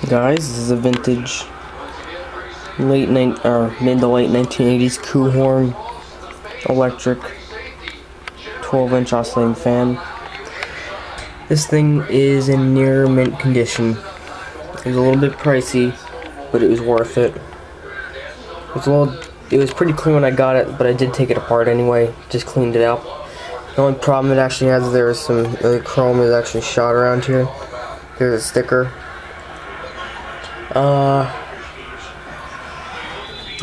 Guys, this is a vintage mid to late 1980s Kuo Horng electric 12-inch oscillating fan. This thing is in near mint condition. It was a little bit pricey, but it was worth it. It was pretty clean when I got it, but I did take it apart anyway. Just cleaned it out. The only problem it actually has is there is the chrome is actually shot around here. There's a sticker. The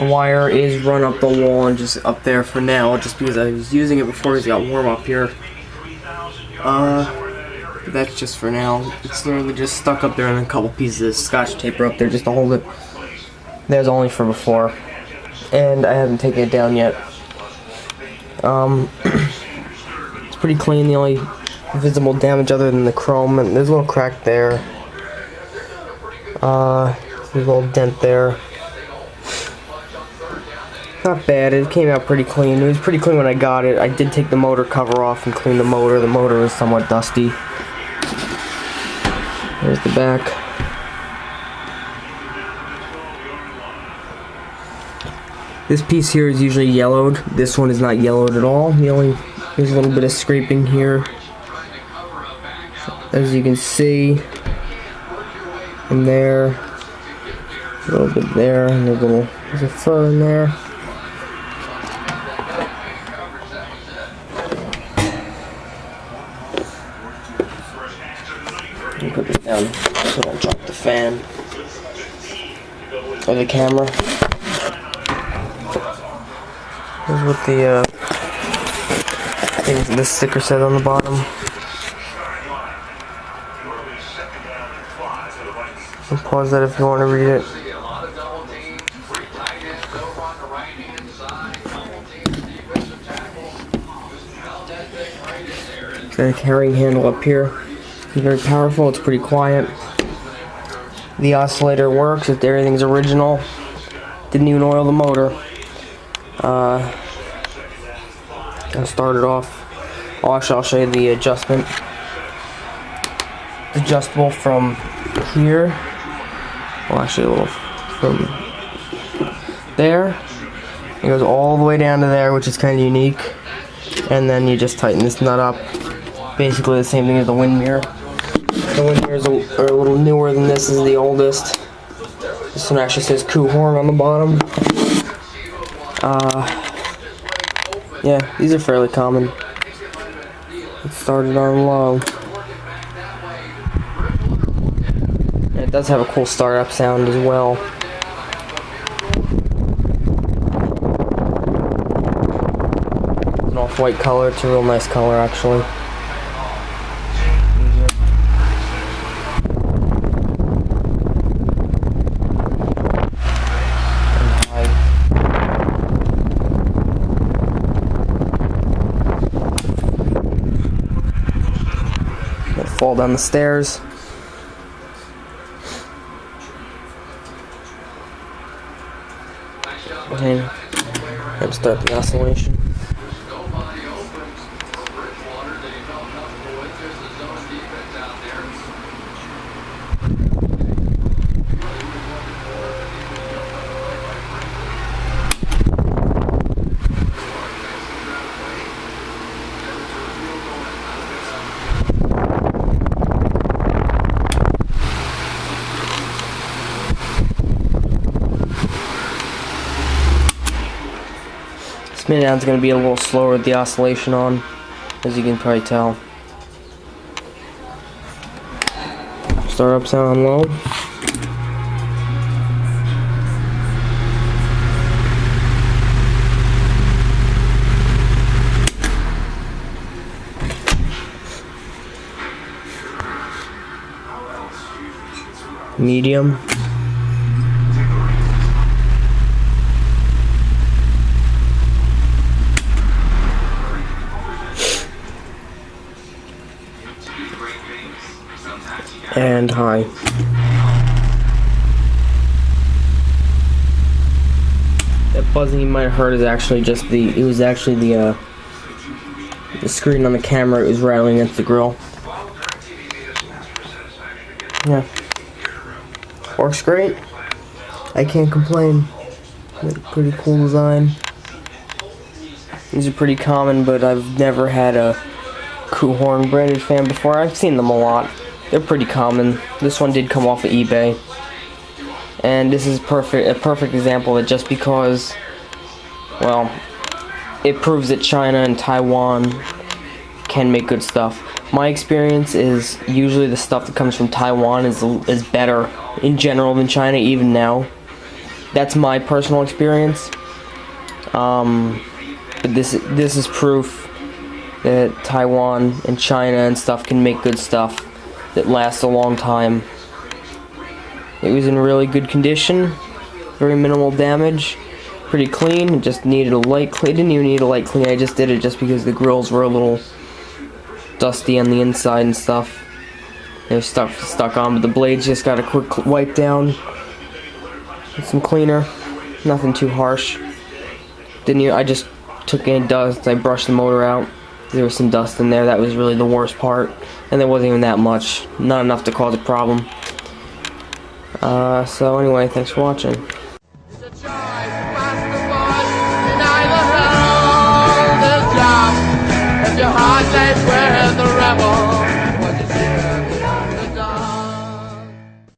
wire is run up the wall and just up there for now, just because I was using it before it got warm up here. That's just for now. It's literally just stuck up there and a couple pieces of scotch tape are up there just to hold it. There's only for before. And I haven't taken it down yet. It's pretty clean. The only visible damage other than the chrome, and there's a little crack there. There's a little dent there. Not bad. It came out pretty clean. It was pretty clean when I got it. I did take the motor cover off and clean the motor. The motor was somewhat dusty. There's the back. This piece here is usually yellowed. This one is not yellowed at all. There's a little bit of scraping here, as you can see, and there, a little bit there, and there's a fur in there. Let me put this down so I don't drop the fan or the camera. Here's what this sticker said on the bottom. I'll pause that if you want to read it. Got a carrying handle up here. It's very powerful. It's pretty quiet. The oscillator works. Everything's original. Didn't even oil the motor. Gonna start it off. I'll show you the adjustment. It's adjustable from here. Well, actually, a little from there. It goes all the way down to there, which is kind of unique. And then you just tighten this nut up. Basically, the same thing as the wind mirror. The wind mirrors are a little newer than this. This is the oldest. This one actually says Kuo Horng on the bottom. Yeah, these are fairly common. It started on low. And it does have a cool startup sound as well. It's an off-white color. It's a real nice color, actually. Fall down the stairs. Okay, and start the oscillation. Spin down is going to be a little slower with the oscillation on, as you can probably tell. Startup sound on low. Medium. And high. That buzzing you might have heard is actually just it was actually the screen on the camera. It was rattling against the grill. Yeah. Works great. I can't complain. Pretty cool design. These are pretty common, but I've never had a Kuo Horng branded fan before. I've seen them a lot. They're pretty common. This one did come off of eBay. And this is a perfect example that just because, well, it proves that China and Taiwan can make good stuff. My experience is usually the stuff that comes from Taiwan is better in general than China, even now. That's my personal experience. But this is proof that Taiwan and China and stuff can make good stuff that lasts a long time. It was in really good condition, very minimal damage, pretty clean. It just needed a light clean. It didn't even need a light clean. I just did it just because the grills were a little dusty on the inside and stuff. They were stuck on, but the blades just got a quick wipe down with some cleaner. Nothing too harsh. I just took any dust. I brushed the motor out. There was some dust in there. That was really the worst part, and there wasn't even that much. Not enough to cause a problem. So anyway, thanks for watching.